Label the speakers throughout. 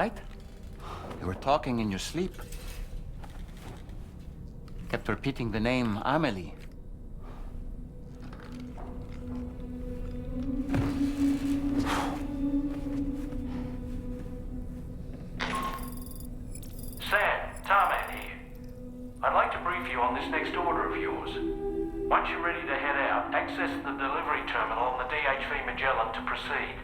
Speaker 1: right? You were talking in your sleep. Kept repeating the name Amelie.
Speaker 2: Sam, Tarman here. I'd like to brief you on this next order of yours. Once you're ready to head out, access the delivery terminal on the DHV Magellan to proceed.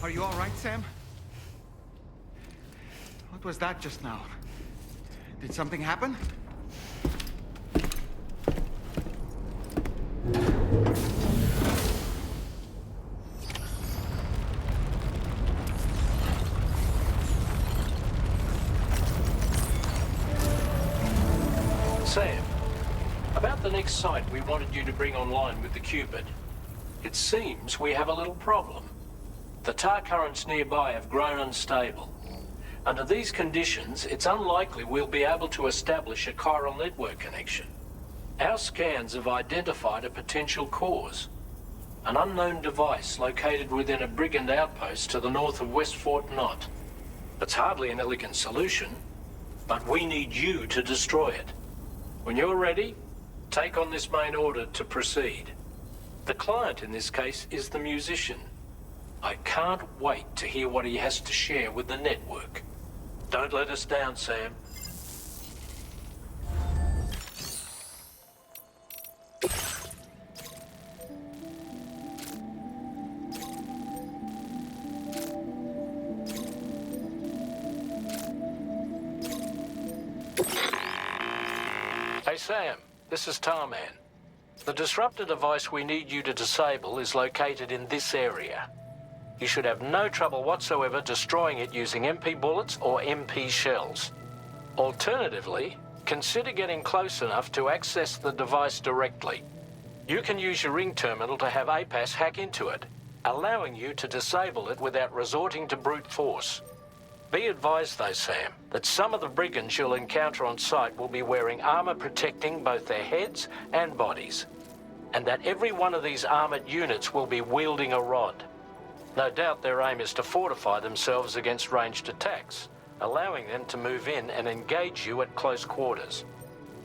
Speaker 3: Are you all right, Sam? What was that just now? Did something happen?
Speaker 2: Sam, about the next site we wanted you to bring online with the Cupid. It seems we have a little problem. The tar currents nearby have grown unstable. Under these conditions, it's unlikely we'll be able to establish a chiral network connection. Our scans have identified a potential cause. An unknown device located within a brigand outpost to the north of West Fort Knott. It's hardly an elegant solution, but we need you to destroy it. When you're ready, take on this main order to proceed. The client in this case is the musician. I can't wait to hear what he has to share with the network. Don't let us down, Sam. Hey, Sam. This is Tarman. The disruptor device we need you to disable is located in this area. You should have no trouble whatsoever destroying it using MP bullets or MP shells. Alternatively, consider getting close enough to access the device directly. You can use your ring terminal to have APAS hack into it, allowing you to disable it without resorting to brute force. Be advised though, Sam, that some of the brigands you'll encounter on site will be wearing armor protecting both their heads and bodies, and that every one of these armored units will be wielding a rod. No doubt their aim is to fortify themselves against ranged attacks, allowing them to move in and engage you at close quarters.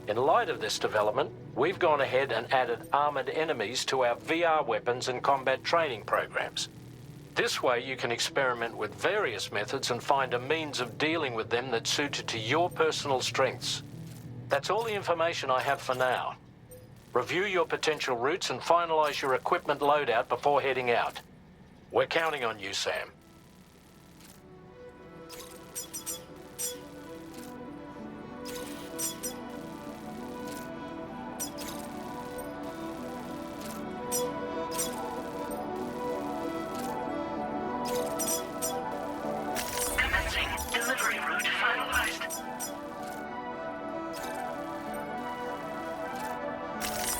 Speaker 2: In light of this development, we've gone ahead and added armored enemies to our VR weapons and combat training programs. This way you can experiment with various methods and find a means of dealing with them that's suited to your personal strengths. That's all the information I have for now. Review your potential routes and finalize your equipment loadout before heading out. We're counting on you, Sam.
Speaker 4: Commencing delivery route finalized.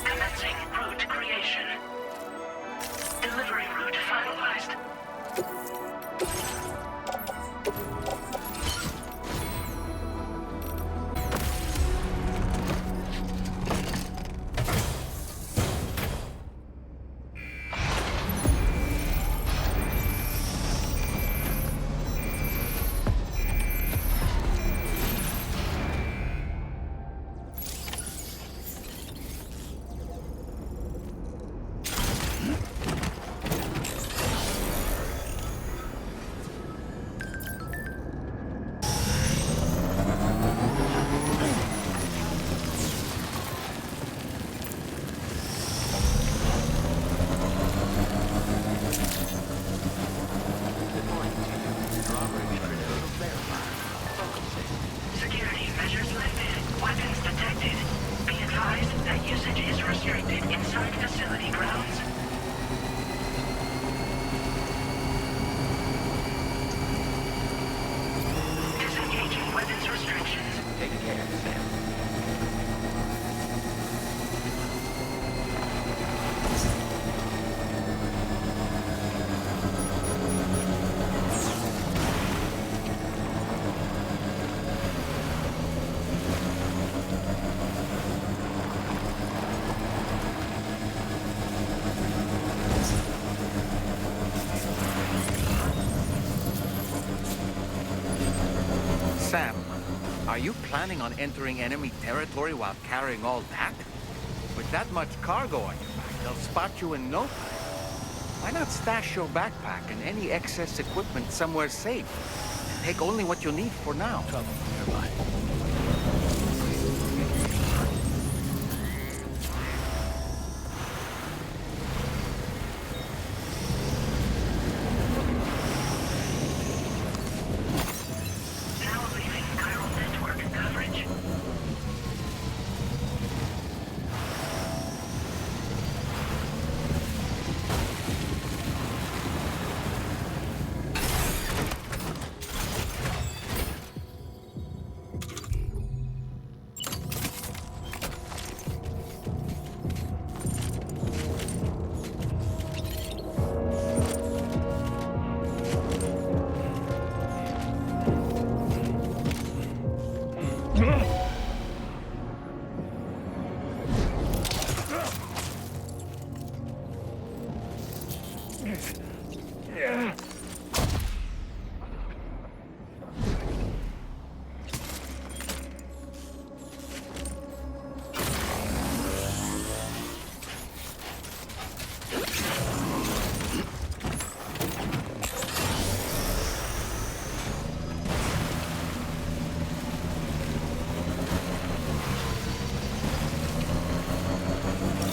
Speaker 4: Commencing route creation. Delivery route finalized. selected. Weapons detected. Be advised that usage is restricted inside facility grounds. Disengaging weapons restrictions.
Speaker 1: Take care, Sam.
Speaker 3: Sam, are you planning on entering enemy territory while carrying all that? With that much cargo on your back, they'll spot you in no time. Why not stash your backpack and any excess equipment somewhere safe? And take only what you need for now.
Speaker 2: Trouble nearby.
Speaker 4: Now leaving chiral network coverage.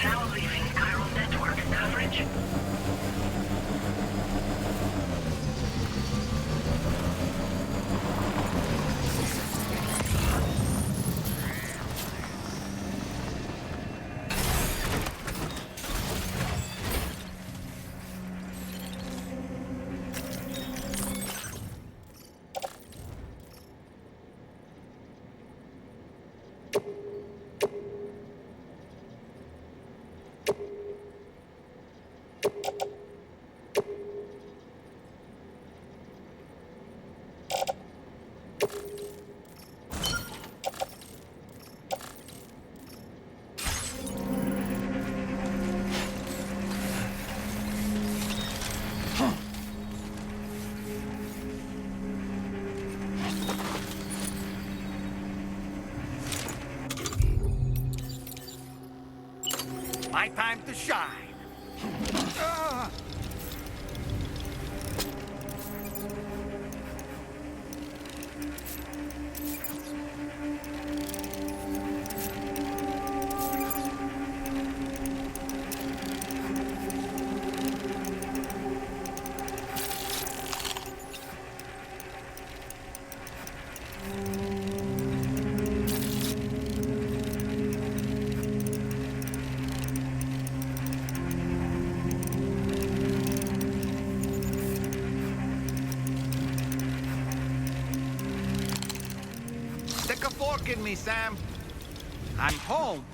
Speaker 4: Now leaving chiral network coverage.
Speaker 3: My time to shine. Ah! Stick a fork in me, Sam. I'm home.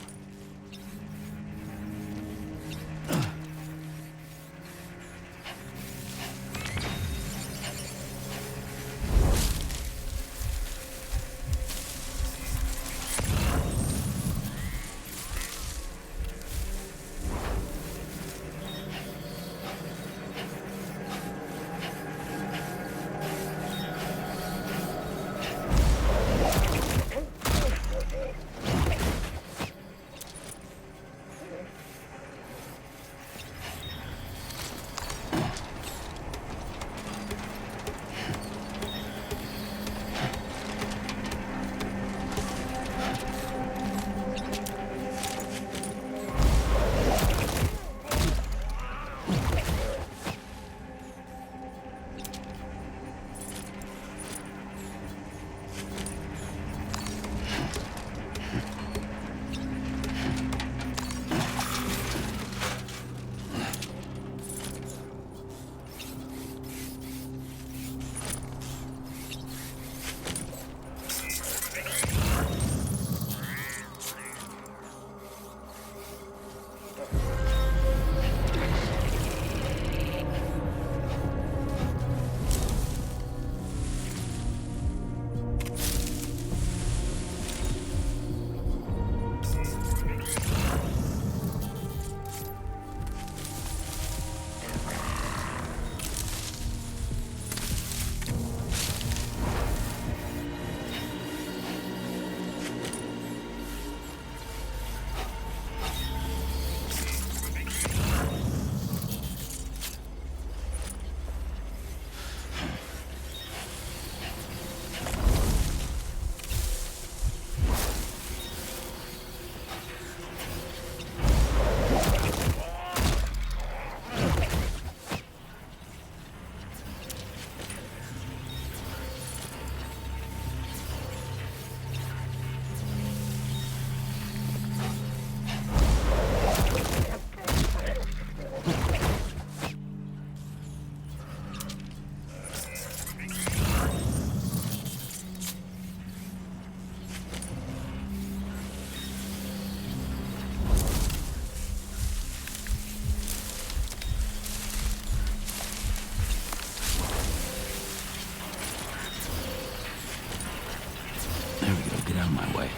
Speaker 5: on my way.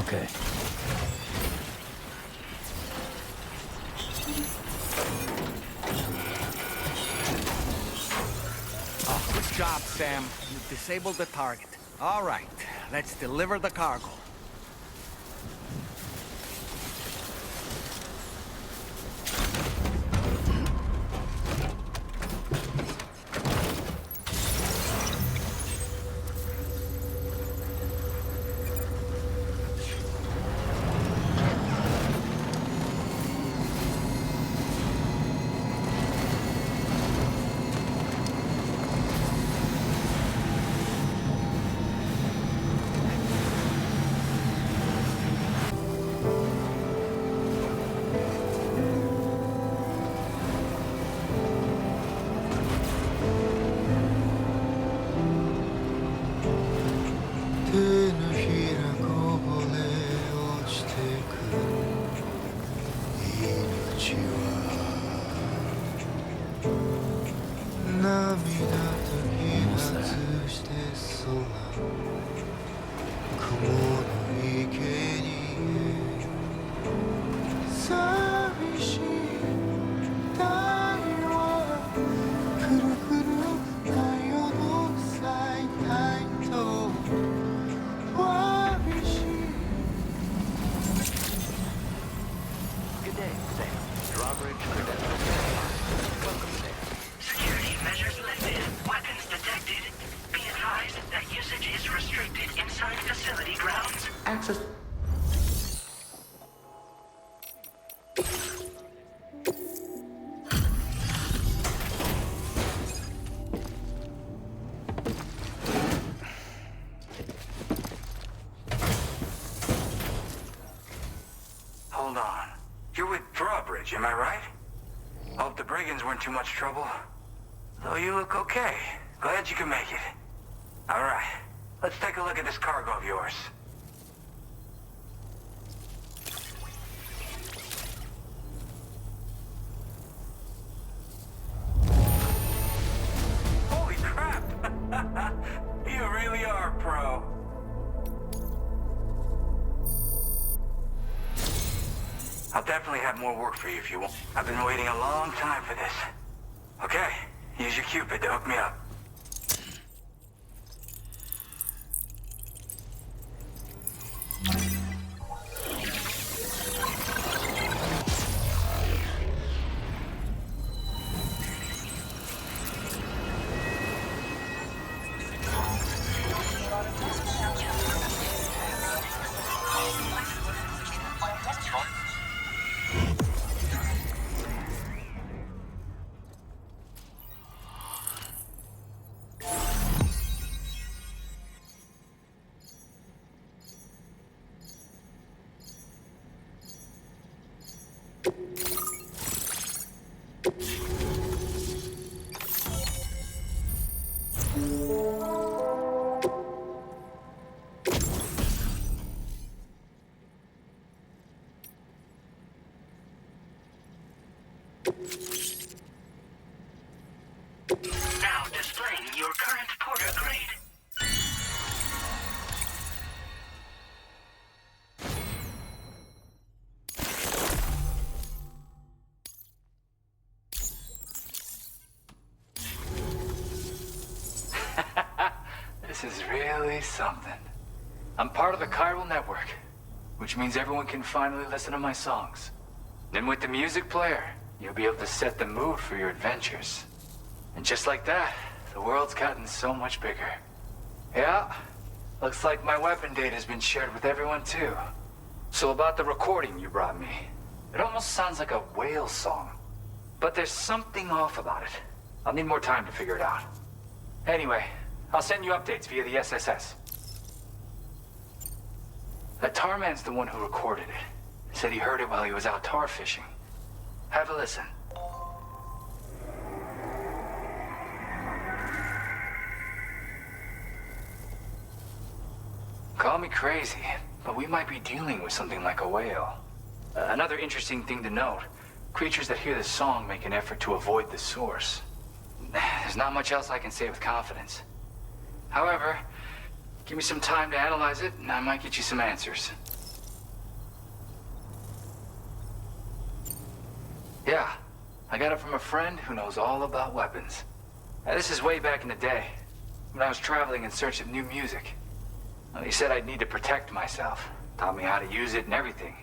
Speaker 5: Okay.
Speaker 3: Oh, good job, Sam. You disabled the target. All right, let's deliver the cargo.
Speaker 5: Almost there.
Speaker 1: Good day, Sam. Drawbridge credentials verified. Welcome, Sam.
Speaker 4: Security measures lifted. Weapons detected. Be advised that usage is restricted inside facility grounds.
Speaker 1: Access.
Speaker 6: Hold on. You're with Drawbridge, am I right? Hope the brigands weren't too much trouble. Though you look okay. Glad you can make it. All right. Let's take a look at this cargo of yours. Holy crap! You really are a pro. I'll definitely have more work for you if you want. I've been waiting a long time for this. Okay, use your Cupid to hook me up.
Speaker 4: Now displaying your current porter grade.
Speaker 6: This is really something. I'm part of the chiral network, which means everyone can finally listen to my songs. Then with the music player, you'll be able to set the mood for your adventures. And just like that, the world's gotten so much bigger. Yeah, looks like my weapon data has been shared with everyone too. So about the recording you brought me, it almost sounds like a whale song. But there's something off about it. I'll need more time to figure it out. Anyway, I'll send you updates via the SSS. That tar man's the one who recorded it. Said he heard it while he was out tar fishing. Have a listen. Call me crazy, but we might be dealing with something like a whale. Another interesting thing to note, creatures that hear this song make an effort to avoid the source. There's not much else I can say with confidence. However, give me some time to analyze it, and I might get you some answers. I got it from a friend who knows all about weapons. Now, this is way back in the day, when I was traveling in search of new music. Well, he said I'd need to protect myself, taught me how to use it and everything.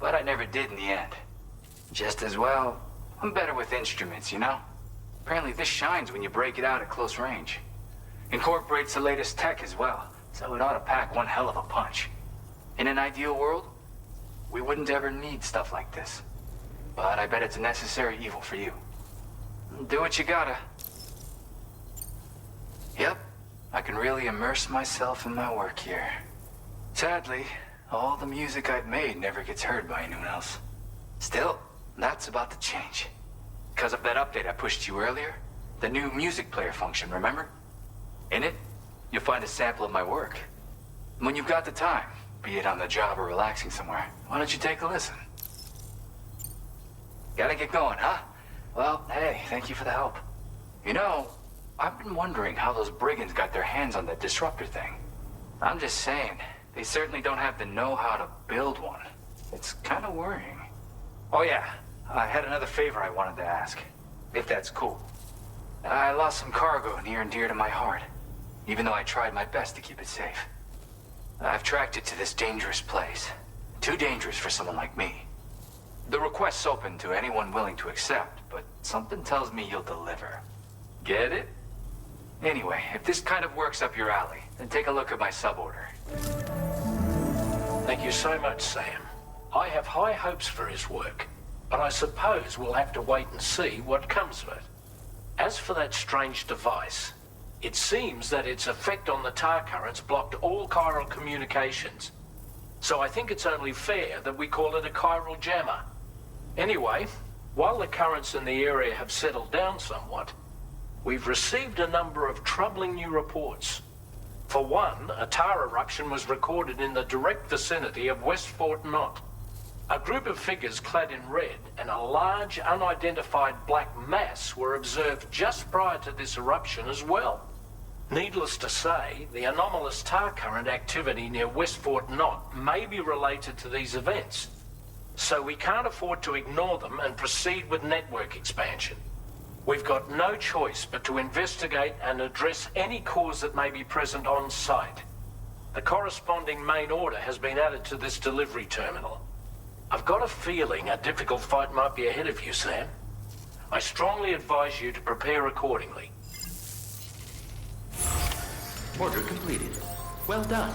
Speaker 6: But I never did in the end. Just as well, I'm better with instruments, you know? Apparently this shines when you break it out at close range. Incorporates the latest tech as well, so it ought to pack one hell of a punch. In an ideal world, we wouldn't ever need stuff like this. But I bet it's a necessary evil for you. Do what you gotta. Yep, I can really immerse myself in my work here. Sadly, all the music I've made never gets heard by anyone else. Still, that's about to change. Because of that update I pushed you earlier, the new music player function, remember? In it, you'll find a sample of my work. When you've got the time, be it on the job or relaxing somewhere, why don't you take a listen? Gotta get going, huh? Well, hey, thank you for the help. You know, I've been wondering how those brigands got their hands on that disruptor thing. I'm just saying, they certainly don't have the know-how to build one. It's kind of worrying. Oh yeah, I had another favor I wanted to ask, if that's cool. I lost some cargo near and dear to my heart, even though I tried my best to keep it safe. I've tracked it to this dangerous place. Too dangerous for someone like me. The request's open to anyone willing to accept, but something tells me you'll deliver. Get it? Anyway, if this kind of works up your alley, then take a look at my suborder.
Speaker 2: Thank you so much, Sam. I have high hopes for his work, but I suppose we'll have to wait and see what comes of it. As for that strange device, it seems that its effect on the tar currents blocked all chiral communications. So I think it's only fair that we call it a chiral jammer. Anyway, while the currents in the area have settled down somewhat, we've received a number of troubling new reports. For one, a tar eruption was recorded in the direct vicinity of West Fort Knot. A group of figures clad in red and a large unidentified black mass were observed just prior to this eruption as well. Needless to say, the anomalous tar current activity near West Fort Knot may be related to these events. So we can't afford to ignore them and proceed with network expansion. We've got no choice but to investigate and address any cause that may be present on site. The corresponding main order has been added to this delivery terminal. I've got a feeling a difficult fight might be ahead of you, Sam. I strongly advise you to prepare accordingly.
Speaker 1: Order completed. Well done.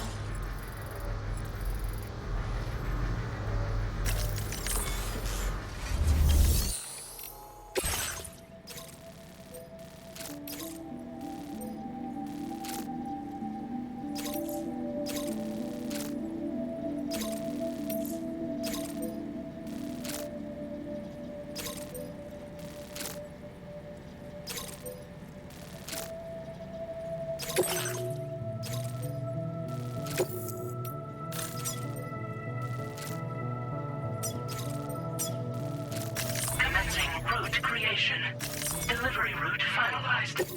Speaker 4: Commencing route creation. Delivery route finalized.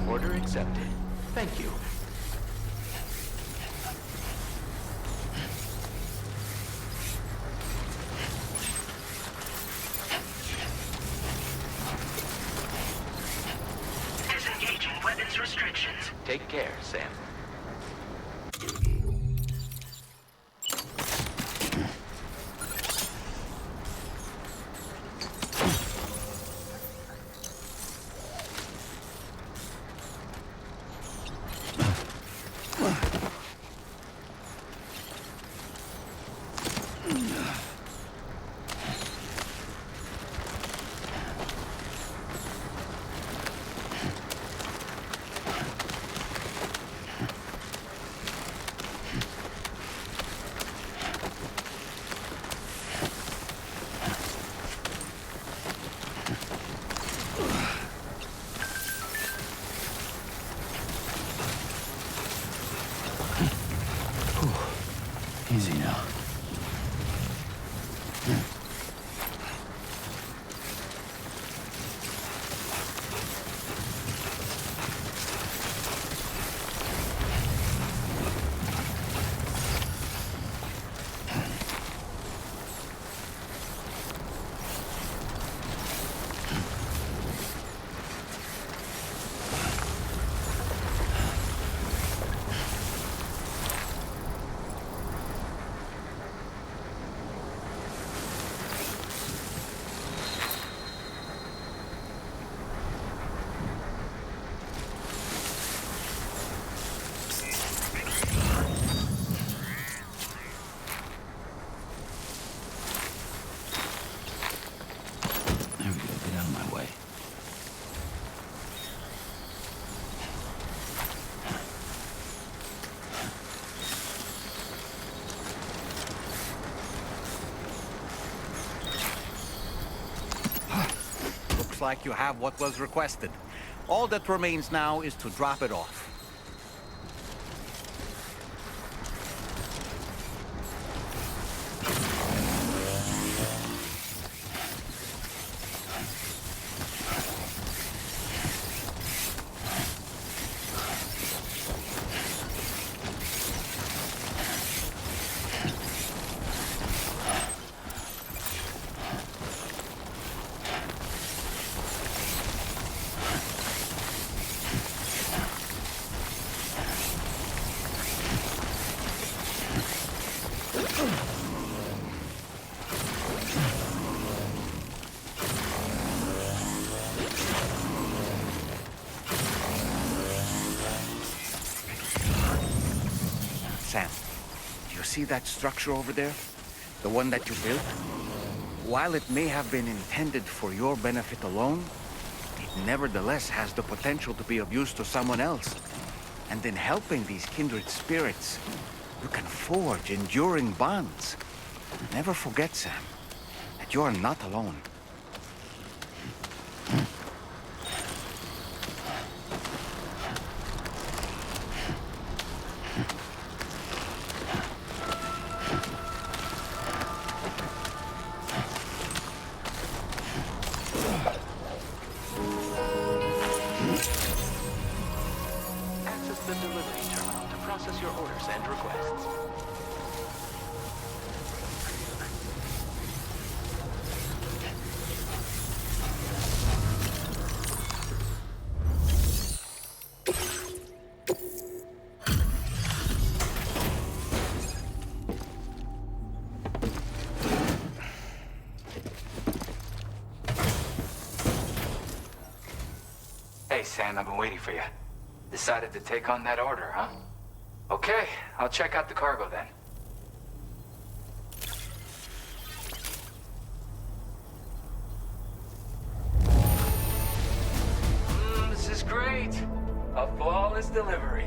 Speaker 1: Order accepted. Thank you.
Speaker 4: Disengaging weapons restrictions.
Speaker 1: Take care, Sam.
Speaker 3: like you have what was requested. All that remains now is to drop it off. Sam, do you see that structure over there? The one that you built? While it may have been intended for your benefit alone, it nevertheless has the potential to be of use to someone else. And in helping these kindred spirits, you can forge enduring bonds. Never forget, Sam, that you are not alone.
Speaker 1: Access the delivery terminal to process your orders and requests.
Speaker 6: Hey, Sam, I've been waiting for you. Decided to take on that order, huh? Okay, I'll check out the cargo then. This is great. A flawless delivery.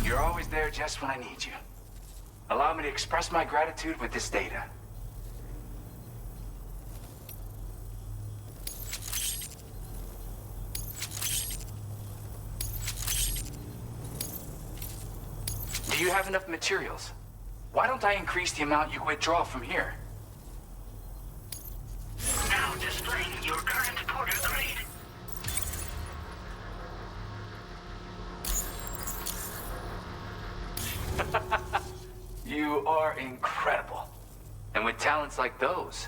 Speaker 6: You're always there just when I need you. Allow me to express my gratitude with this data. Do you have enough materials? Why don't I increase the amount you withdraw from here?
Speaker 4: Now displaying your current porter grade.
Speaker 6: You are incredible. And with talents like those,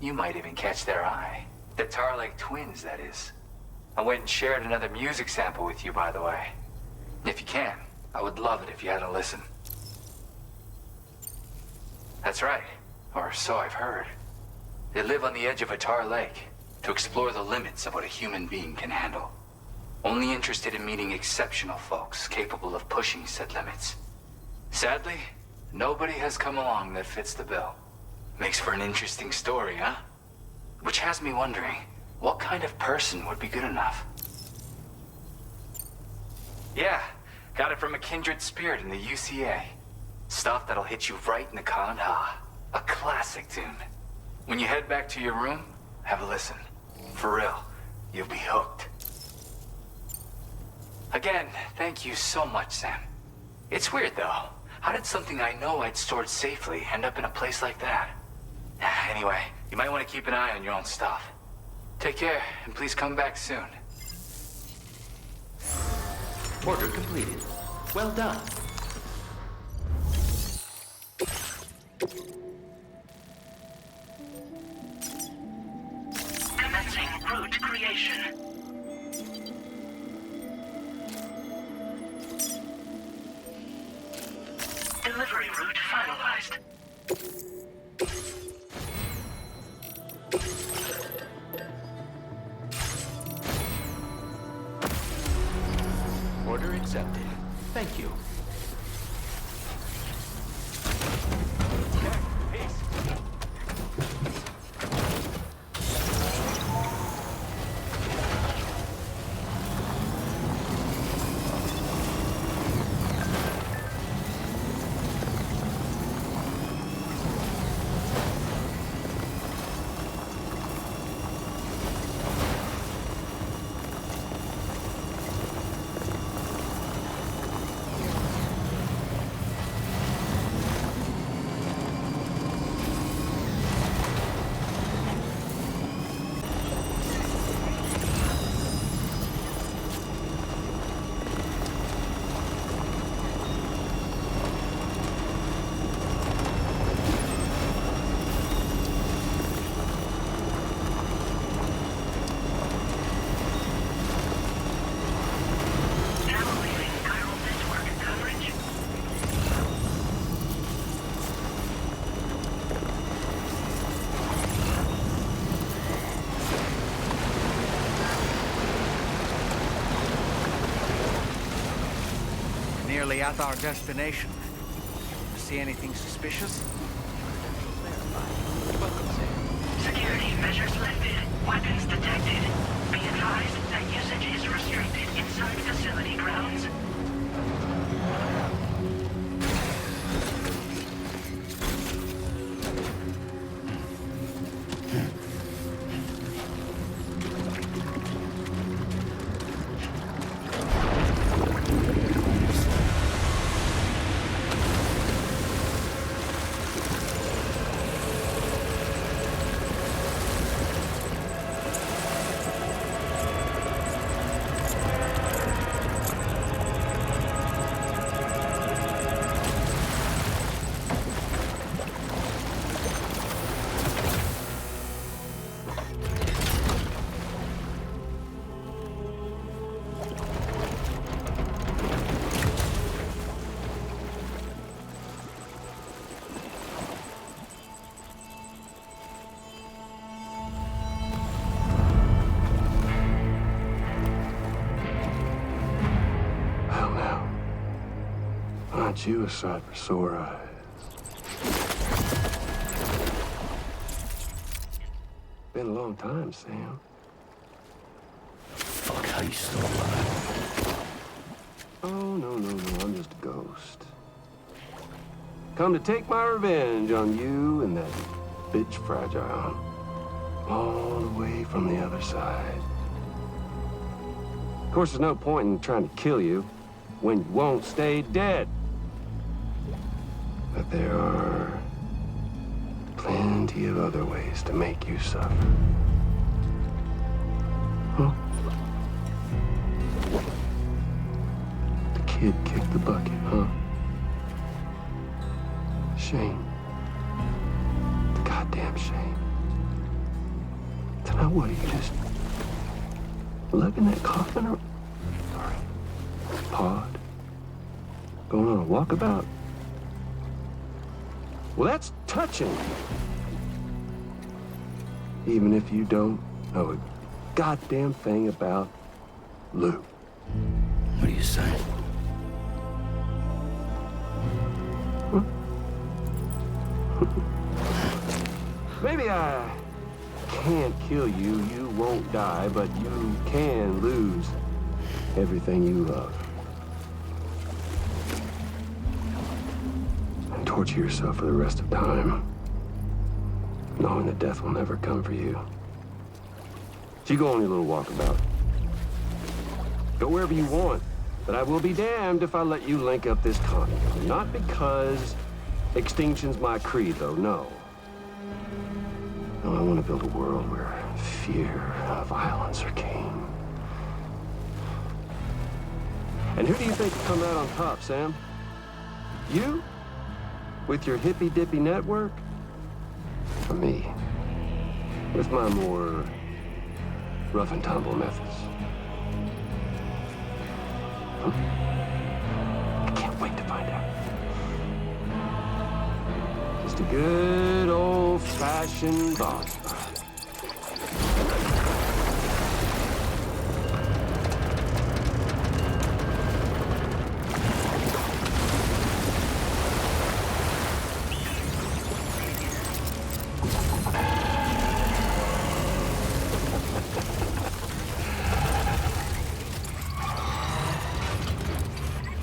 Speaker 6: you might even catch their eye. The Tar Lake twins, that is. I went and shared another music sample with you, by the way. If you can, I would love it if you had a listen. That's right, or so I've heard. They live on the edge of a tar lake to explore the limits of what a human being can handle. Only interested in meeting exceptional folks capable of pushing said limits. Sadly, nobody has come along that fits the bill. Makes for an interesting story, huh? Which has me wondering, what kind of person would be good enough? Yeah, got it from a kindred spirit in the UCA. Stuff that'll hit you right in the Kandha. A classic tune. When you head back to your room, have a listen. For real, you'll be hooked. Again, thank you so much, Sam. It's weird, though. How did something I know I'd stored safely end up in a place like that? Anyway, you might want to keep an eye on your own stuff. Take care, and please come back soon.
Speaker 1: Order completed. Well done.
Speaker 4: Commencing route creation. Delivery route finalized.
Speaker 1: Order accepted. Thank you.
Speaker 3: nearly at our destination. See anything suspicious?
Speaker 4: Security measures lifted. Weapons detected. Be advised that usage is restricted inside facility grounds.
Speaker 7: Aren't you a sight for sore eyes? Been a long time, Sam.
Speaker 1: Fuck, how you still alive?
Speaker 7: Oh, no, I'm just a ghost. Come to take my revenge on you and that bitch Fragile. All the way from the other side. Of course, there's no point in trying to kill you when you won't stay dead. But there are plenty of other ways to make you suffer. Huh? The kid kicked the bucket, huh? Shame. The goddamn shame. So now what, are you just lugging that coffin or... Sorry. Pod? Going on a walkabout? Well, that's touching. Even if you don't know a goddamn thing about Lou.
Speaker 1: What are you saying?
Speaker 7: Maybe I can't kill you, you won't die, but you can lose everything you love. And torture yourself for the rest of time, knowing that death will never come for you. So you go on your little walkabout. Go wherever you want, but I will be damned if I let you link up this continent. Not because extinction's my creed, though, no. No, I want to build a world where fear and violence are king. And who do you think will come out on top, Sam? You? With your hippy-dippy network? Or me? With my more rough and tumble methods? Huh? I can't wait to find out. Just a good old-fashioned boss fight.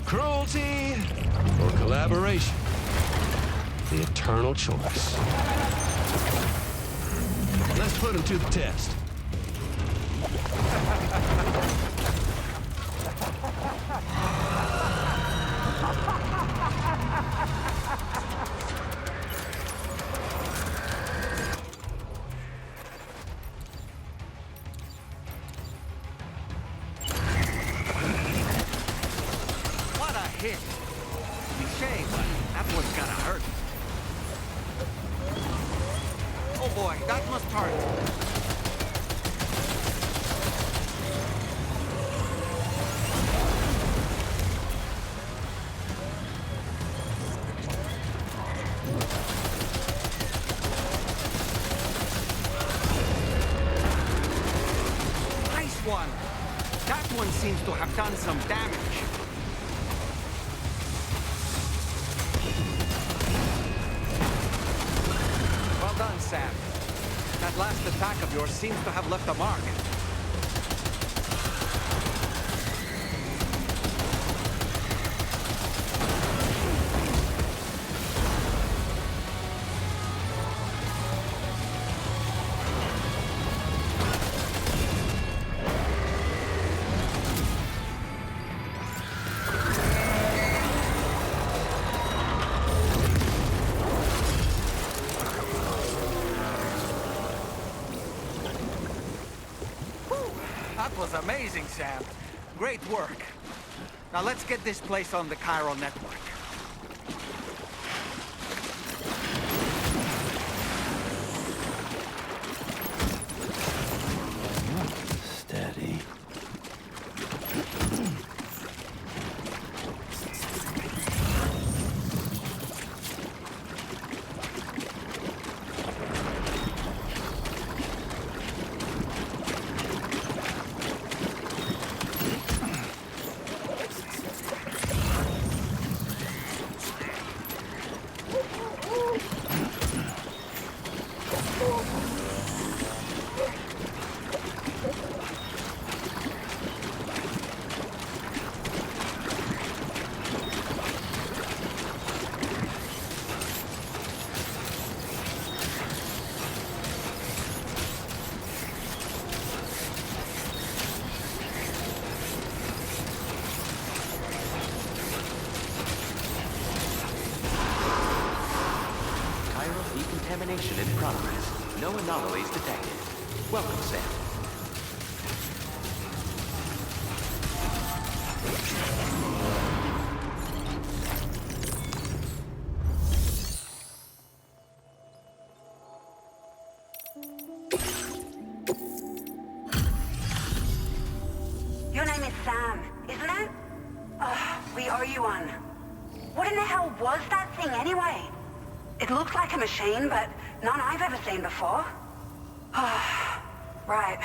Speaker 7: Cruelty or collaboration? The eternal choice. Let's put him to the test.
Speaker 3: What a hit! Cliche, but that one's gotta hurt. Oh boy, that must hurt. Nice one! That one seems to have done some damage. Sam. That last attack of yours seems to have left a mark. That was amazing, Sam. Great work. Now let's get this place on the chiral network.
Speaker 5: Steady.
Speaker 1: Decontamination in progress. No anomalies detected. Welcome, Sam.
Speaker 4: Your name is Sam, isn't it? We owe you one. What in the hell was that thing anyway? It looked like a machine, but none I've ever seen before. Right.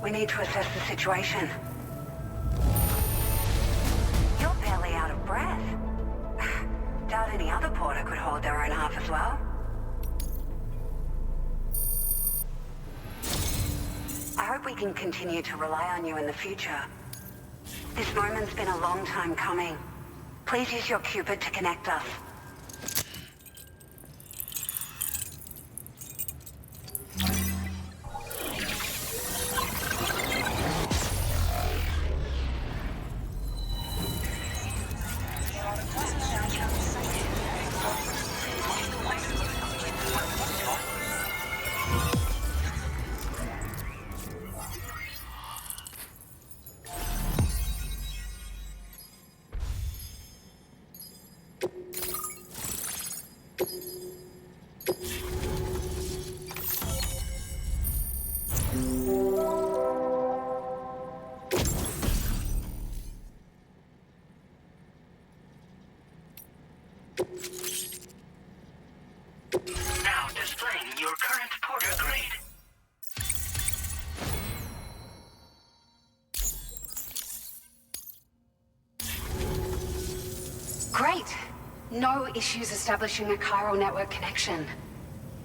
Speaker 4: We need to assess the situation. You're barely out of breath. Doubt any other porter could hold their own half as well. I hope we can continue to rely on you in the future. This moment's been a long time coming. Please use your Cupid to connect us. Now displaying your current porter grade.
Speaker 8: Great. No issues establishing a chiral network connection.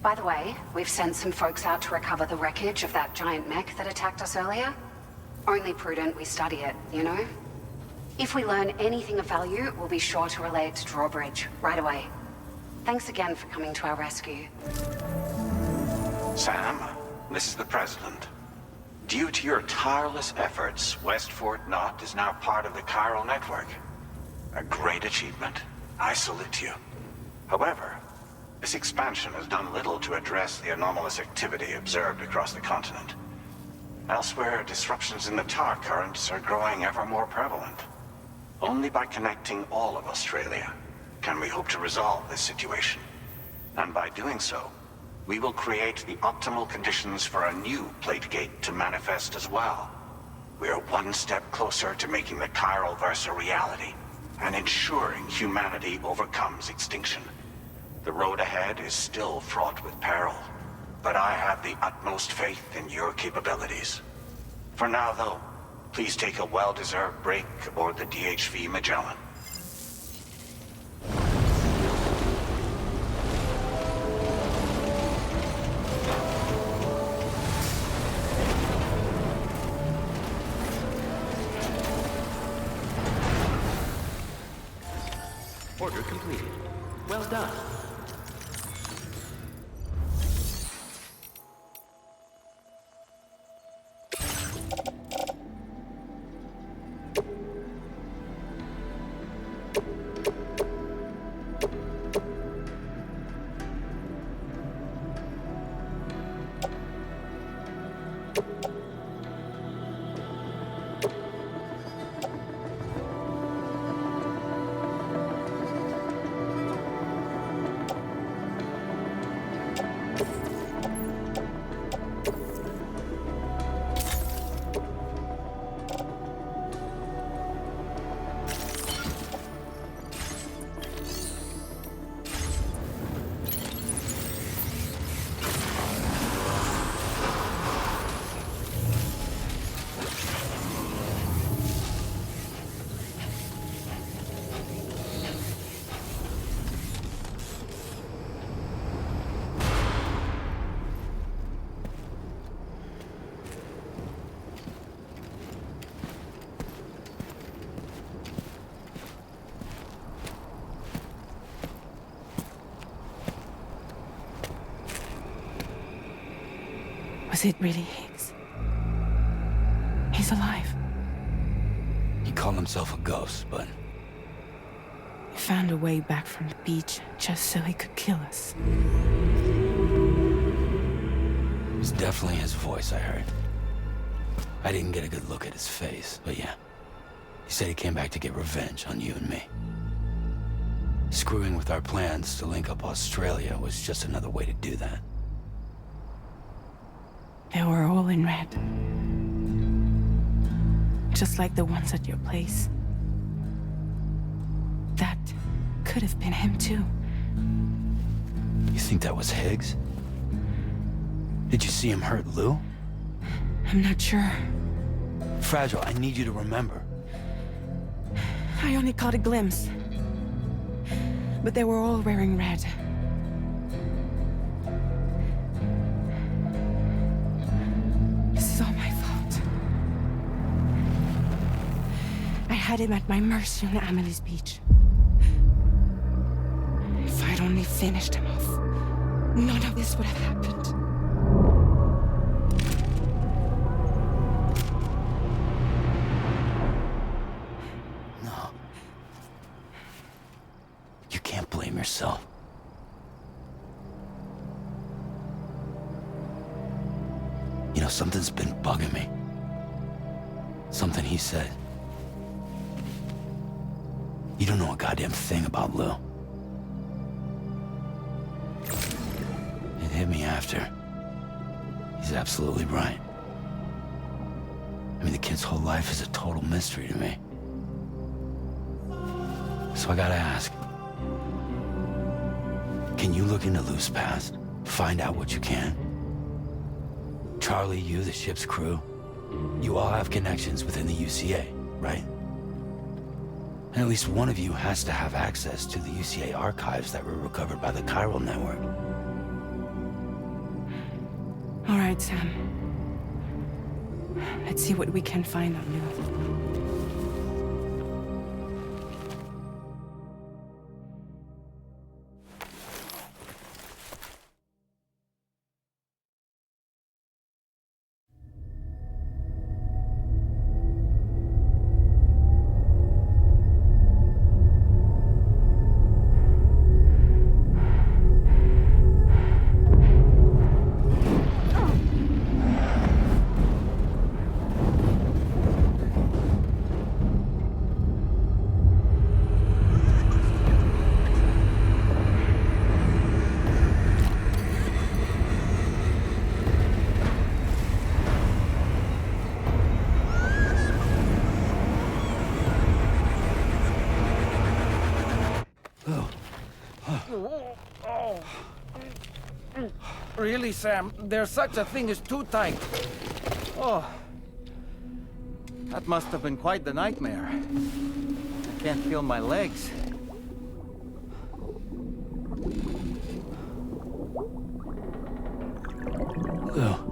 Speaker 8: By the way, we've sent some folks out to recover the wreckage of that giant mech that attacked us earlier. Only prudent we study it, you know? If we learn anything of value, we'll be sure to relay it to Drawbridge right away. Thanks again for coming to our rescue.
Speaker 9: Sam, this is the President. Due to your tireless efforts, West Fort Knot is now part of the chiral network. A great achievement. I salute you. However, this expansion has done little to address the anomalous activity observed across the continent. Elsewhere, disruptions in the tar currents are growing ever more prevalent. Only by connecting all of Australia can we hope to resolve this situation. And by doing so, we will create the optimal conditions for a new Plategate to manifest as well. We are one step closer to making the chiral verse a reality, and ensuring humanity overcomes extinction. The road ahead is still fraught with peril, but I have the utmost faith in your capabilities. For now, though, please take a well-deserved break aboard the DHV Magellan.
Speaker 1: Order completed. Well done.
Speaker 10: Was it really Higgs? He's alive.
Speaker 5: He called himself a ghost, but
Speaker 10: He found a way back from the beach just so he could kill us.
Speaker 5: it was definitely his voice I heard. I didn't get a good look at his face, but yeah. He said he came back to get revenge on you and me. Screwing with our plans to link up Australia was just another way to do that.
Speaker 10: They were all in red. Just like the ones at your place. That could have been him too.
Speaker 5: You think that was Higgs? Did you see him hurt Lou?
Speaker 10: I'm not sure.
Speaker 5: Fragile, I need you to remember.
Speaker 10: I only caught a glimpse. But they were all wearing red. This is all my fault. I had him at my mercy on Amelie's beach. If I'd only finished him off, none of this would have happened.
Speaker 5: No. You can't blame yourself. You know, something's been bugging me. Something he said. You don't know a goddamn thing about Lou. It hit me after. He's absolutely right. I mean, the kid's whole life is a total mystery to me. So I gotta ask. Can you look into Lou's past? Find out what you can? Charlie, you, the ship's crew, you all have connections within the UCA, right? And at least one of you has to have access to the UCA archives that were recovered by the chiral network.
Speaker 10: All right, Sam. Let's see what we can find on Lou.
Speaker 3: Really, Sam? There's such a thing as too tight. Oh. That must have been quite the nightmare. I can't feel my legs.
Speaker 5: Lou.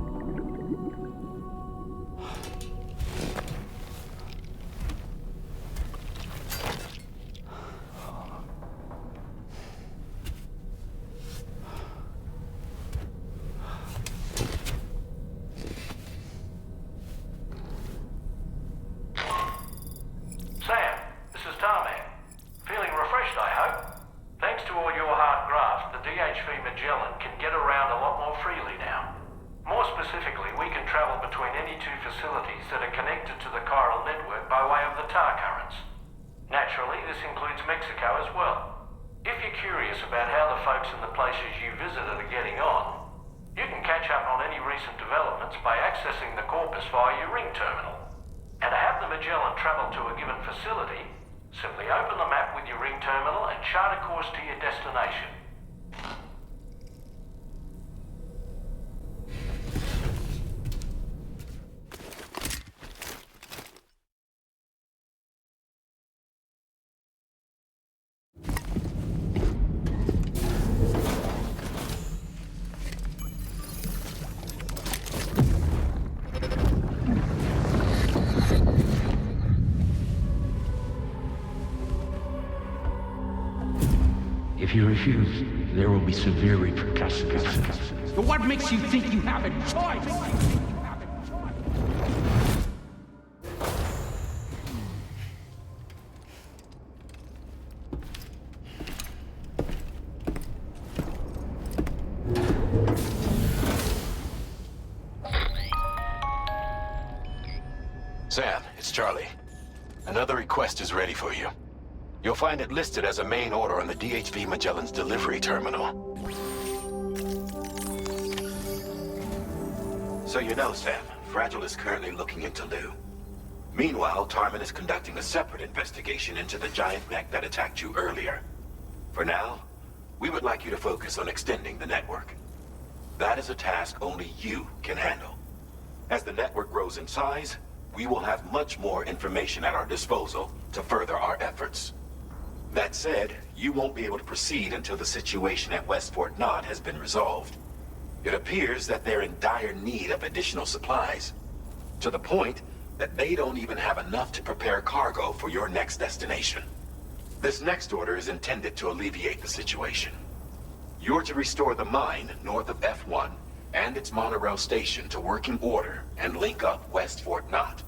Speaker 2: as well. If you're curious about how the folks in the places you visited are getting on, you can catch up on any recent developments by accessing the Corpus via your ring terminal. And to have the Magellan travel to a given facility, simply open the map with your ring terminal and chart a course to your destination.
Speaker 5: If you refuse, there will be severe repercussions.
Speaker 11: But what makes you think you have a choice?
Speaker 9: Sam, it's Charlie. Another request is ready for you. You'll find it listed as a main order on the DHV Magellan's delivery terminal. So you know, Sam, Fragile is currently looking into Lou. Meanwhile, Tarman is conducting a separate investigation into the giant mech that attacked you earlier. For now, we would like you to focus on extending the network. That is a task only you can handle. As the network grows in size, we will have much more information at our disposal to further our efforts. That said, you won't be able to proceed until the situation at West Fort Knott has been resolved. It appears that they're in dire need of additional supplies, to the point that they don't even have enough to prepare cargo for your next destination. This next order is intended to alleviate the situation. You're to restore the mine north of F1 and its monorail station to working order and link up West Fort Knott.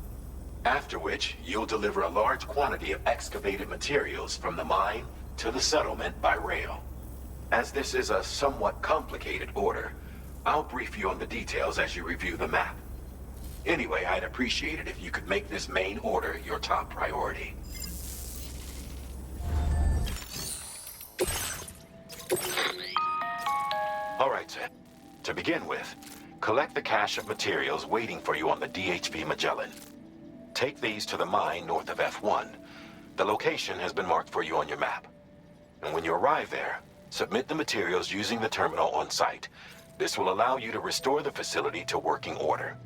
Speaker 9: After which, you'll deliver a large quantity of excavated materials from the mine to the settlement by rail. As this is a somewhat complicated order, I'll brief you on the details as you review the map. Anyway, I'd appreciate it if you could make this main order your top priority. All right, Sam. To begin with, collect the cache of materials waiting for you on the DHV Magellan. Take these to the mine north of F1. The location has been marked for you on your map. And when you arrive there, submit the materials using the terminal on site. This will allow you to restore the facility to working order.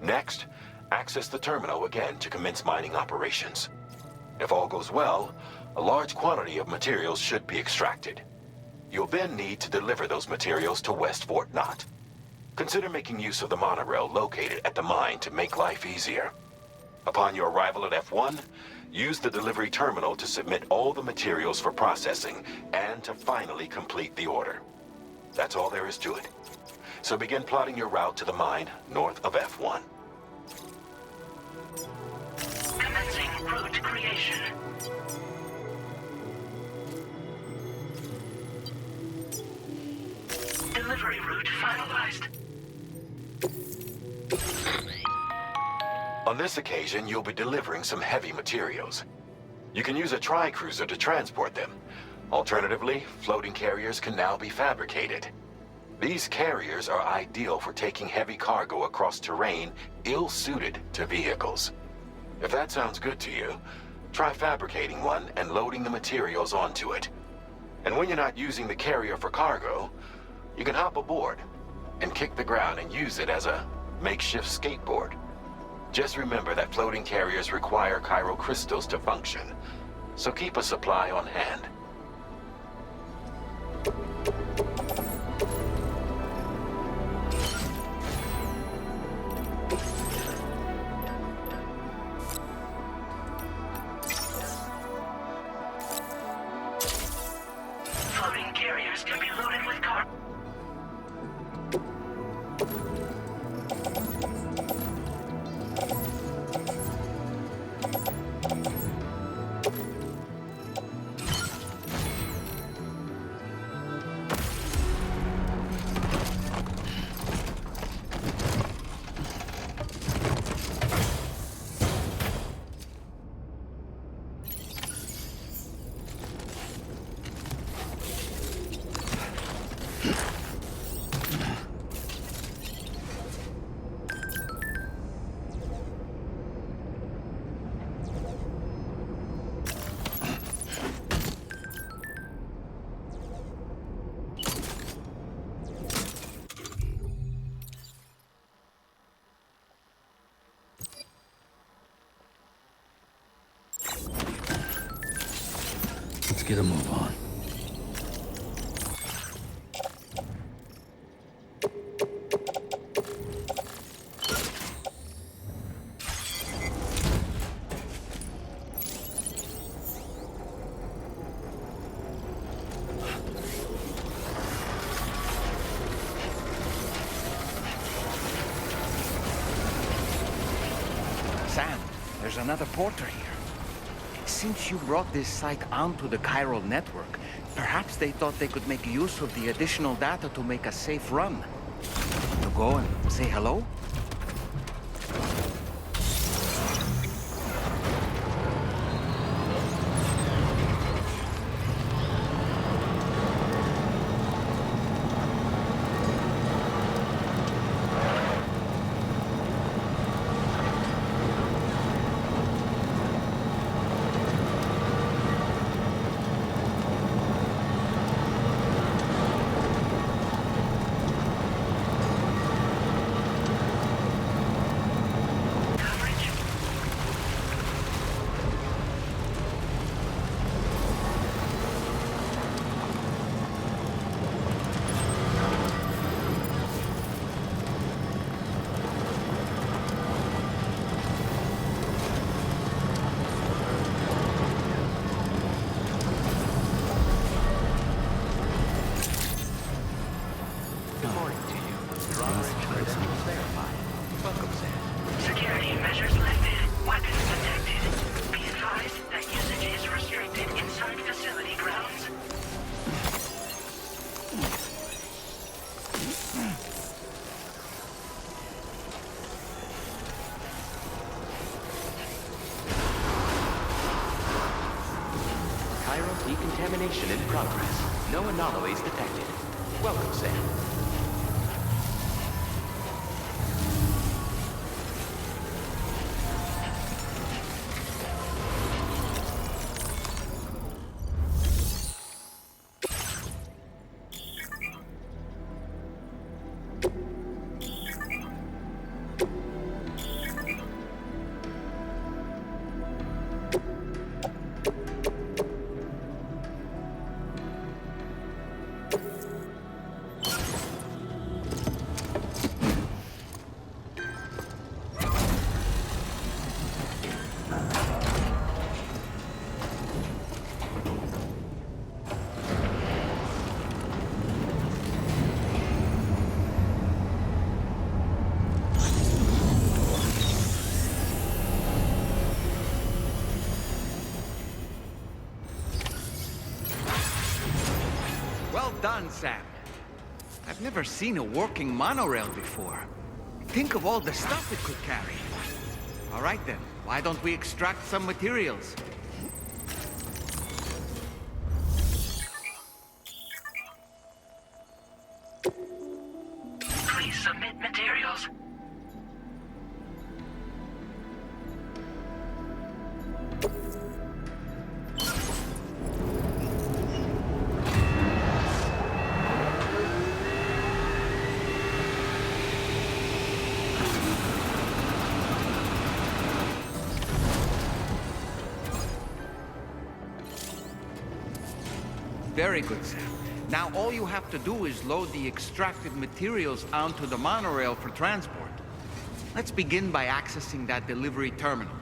Speaker 9: Next, access the terminal again to commence mining operations. If all goes well, a large quantity of materials should be extracted. You'll then need to deliver those materials to West Fort Knott. Consider making use of the monorail located at the mine to make life easier. Upon your arrival at F1, use the delivery terminal to submit all the materials for processing and to finally complete the order. That's all there is to it. So begin plotting your route to the mine north of F1.
Speaker 1: Commencing route creation. Delivery route finalized.
Speaker 9: On this occasion, you'll be delivering some heavy materials. You can use a tri-cruiser to transport them. Alternatively, floating carriers can now be fabricated. These carriers are ideal for taking heavy cargo across terrain ill-suited to vehicles. If that sounds good to you, try fabricating one and loading the materials onto it. And when you're not using the carrier for cargo, you can hop aboard and kick the ground and use it as a makeshift skateboard. Just remember that floating carriers require chiral crystals to function, so keep a supply on hand.
Speaker 1: Floating carriers can be loaded with cargo.
Speaker 5: Let's get a move on.
Speaker 3: Sam, there's another porter here. Since you brought this site onto the chiral network, perhaps they thought they could make use of the additional data to make a safe run. To go and say hello?
Speaker 12: Security measures lifted. Weapons detected. Be advised that usage is restricted inside facility grounds.
Speaker 1: Chiral decontamination in progress. No anomalies detected. Welcome, Sam.
Speaker 3: Well done, Sam. I've never seen a working monorail before. Think of all the stuff it could carry. All right then, why don't we extract some materials?
Speaker 12: Please submit materials.
Speaker 3: Very good, Sam. Now all you have to do is load the extracted materials onto the monorail for transport. Let's begin by accessing that delivery terminal.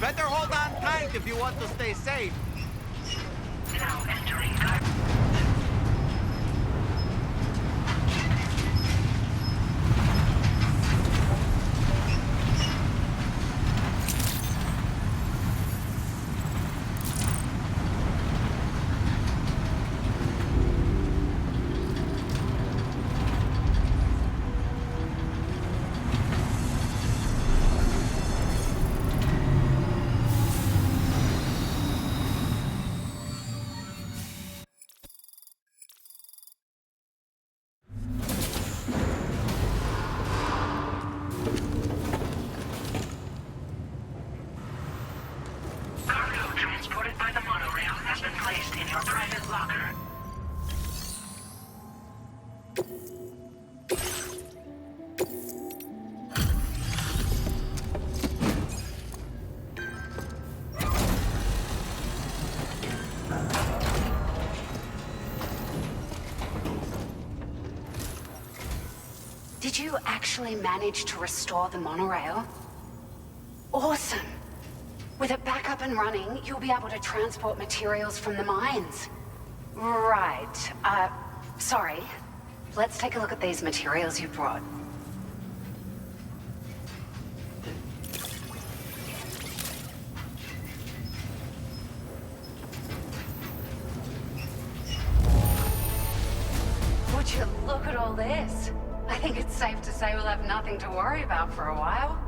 Speaker 3: Better hold on tight if you want to stay safe.
Speaker 12: Now entering cargo transported by the monorail has been placed in your private locker.
Speaker 8: Did you actually manage to restore the monorail? Awesome! With it back up and running, you'll be able to transport materials from the mines. Right. Sorry. Let's take a look at these materials you brought. Would you look at all this? I think it's safe to say we'll have nothing to worry about for a while.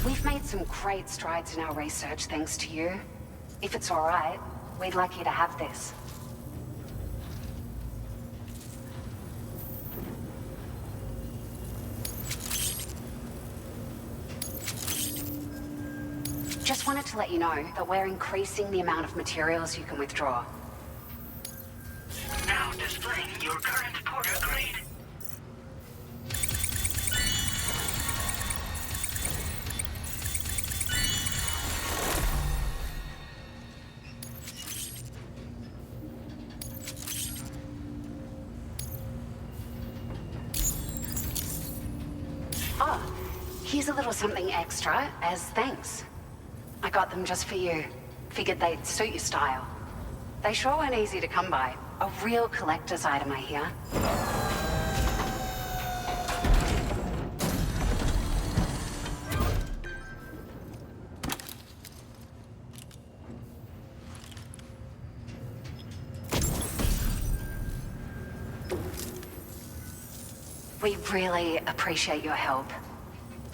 Speaker 8: We've made some great strides in our research thanks to you. If it's all right, we'd like you to have this. Just wanted to let you know that we're increasing the amount of materials you can withdraw.
Speaker 12: Now displaying your current porter grade.
Speaker 8: Oh, here's a little something extra as thanks. I got them just for you. Figured they'd suit your style. They sure weren't easy to come by. A real collector's item, I hear. We really appreciate your help.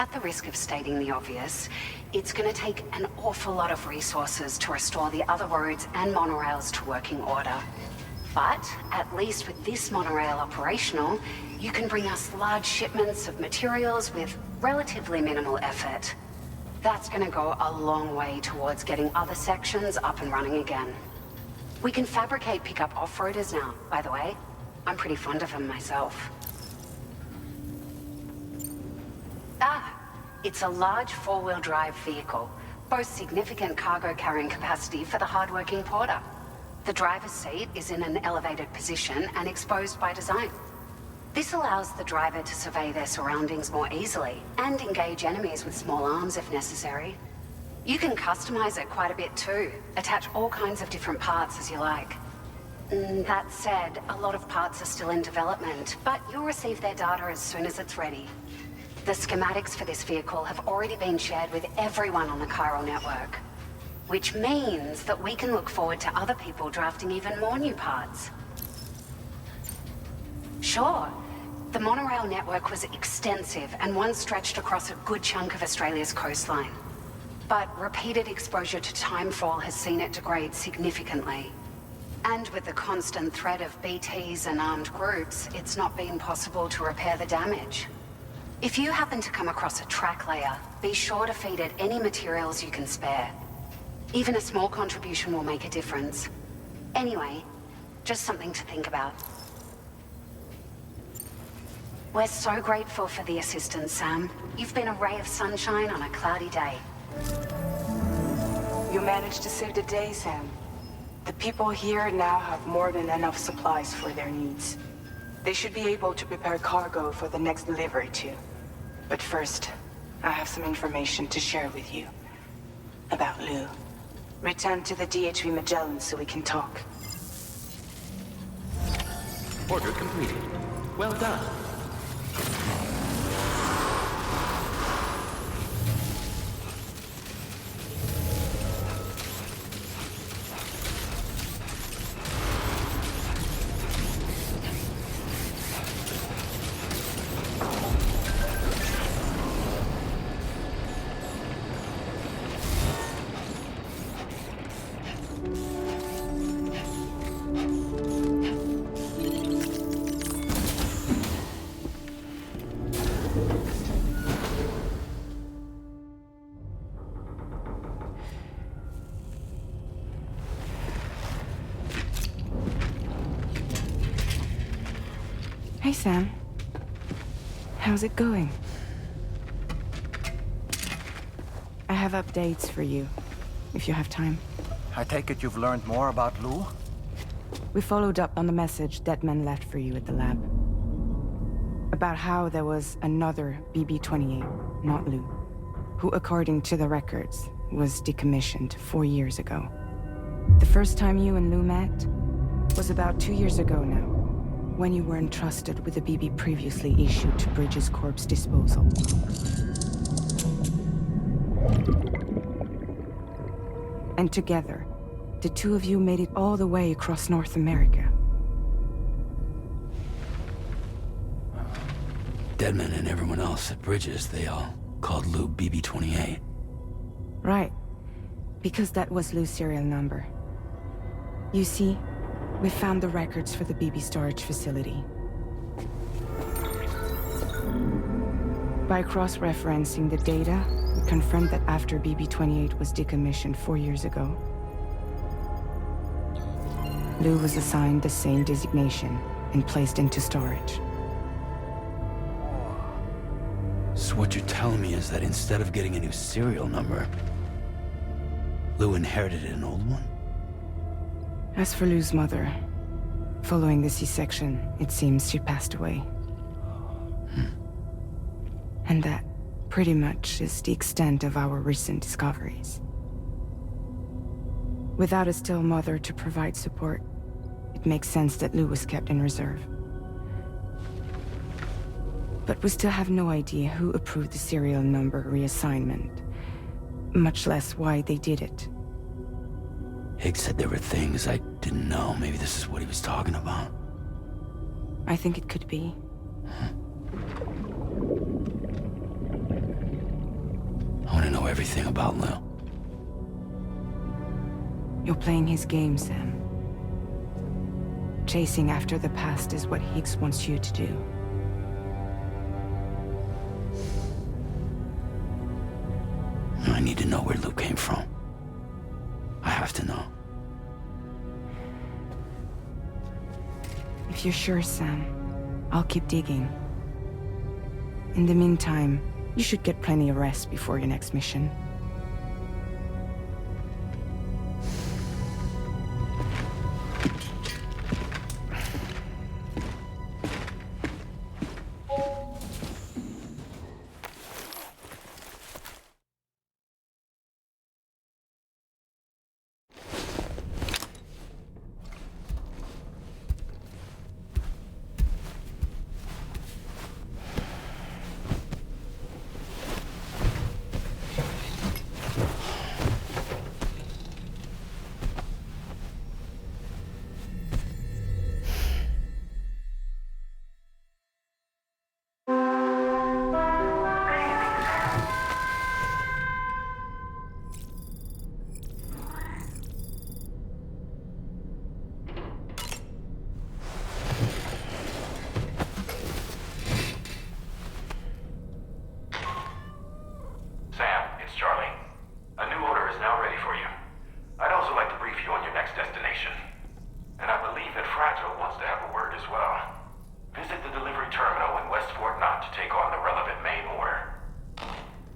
Speaker 8: At the risk of stating the obvious, it's going to take an awful lot of resources to restore the other roads and monorails to working order. But at least with this monorail operational, you can bring us large shipments of materials with relatively minimal effort. That's going to go a long way towards getting other sections up and running again. We can fabricate pickup off-roaders now, by the way. I'm pretty fond of them myself. It's a large four-wheel drive vehicle, boasts significant cargo carrying capacity for the hard-working porter. The driver's seat is in an elevated position and exposed by design. This allows the driver to survey their surroundings more easily and engage enemies with small arms if necessary. You can customize it quite a bit too, attach all kinds of different parts as you like. That said, a lot of parts are still in development, but you'll receive their data as soon as it's ready. The schematics for this vehicle have already been shared with everyone on the chiral network, which means that we can look forward to other people drafting even more new parts. Sure, the monorail network was extensive and once stretched across a good chunk of Australia's coastline. But repeated exposure to timefall has seen it degrade significantly. And with the constant threat of BTs and armed groups, it's not been possible to repair the damage. If you happen to come across a track layer, be sure to feed it any materials you can spare. Even a small contribution will make a difference. Anyway, just something to think about. We're so grateful for the assistance, Sam. You've been a ray of sunshine on a cloudy day.
Speaker 13: You managed to save the day, Sam. The people here now have more than enough supplies for their needs. They should be able to prepare cargo for the next delivery too. But first, I have some information to share with you. About Lou. Return to the DHV Magellan so we can talk.
Speaker 1: Order completed. Well done.
Speaker 10: Hey, Sam. How's it going? I have updates for you, if you have time.
Speaker 3: I take it you've learned more about Lou?
Speaker 10: We followed up on the message Deadman left for you at the lab. About how there was another BB-28, not Lou, who, according to the records, was decommissioned 4 years ago. The first time you and Lou met was about 2 years ago now, when you were entrusted with the BB previously issued to Bridges Corp's disposal. And together, the two of you made it all the way across North America.
Speaker 5: Deadman and everyone else at Bridges, they all called Lou BB-28.
Speaker 10: Right. Because that was Lou's serial number. You see, we found the records for the BB storage facility. By cross-referencing the data, we confirmed that after BB-28 was decommissioned 4 years ago, Lou was assigned the same designation and placed into storage.
Speaker 5: So what you're telling me is that instead of getting a new serial number, Lou inherited an old one?
Speaker 10: As for Lou's mother, following the C-section, it seems she passed away. And that, pretty much, is the extent of our recent discoveries. Without a still mother to provide support, it makes sense that Lou was kept in reserve. But we still have no idea who approved the serial number reassignment, much less why they did it.
Speaker 5: Higgs said there were things I didn't know. Maybe this is what he was talking about.
Speaker 10: I think it could be.
Speaker 5: I want to know everything about Lou.
Speaker 10: You're playing his game, Sam. Chasing after the past is what Higgs wants you to do.
Speaker 5: I need to know where Lou came from. I have to know.
Speaker 10: If you're sure, Sam, I'll keep digging. In the meantime, you should get plenty of rest before your next mission.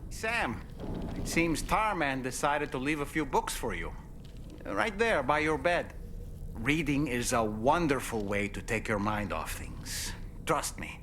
Speaker 3: Sam, it seems Tarman decided to leave a few books for you. Right there, by your bed. Reading is a wonderful way to take your mind off things. Trust me.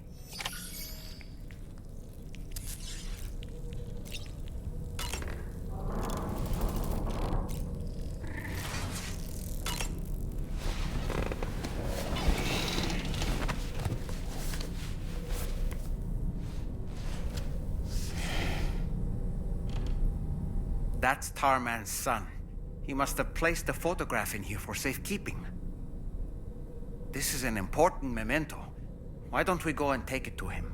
Speaker 3: That's Tarman's son. He must have placed the photograph in here for safekeeping. This is an important memento. Why don't we go and take it to him?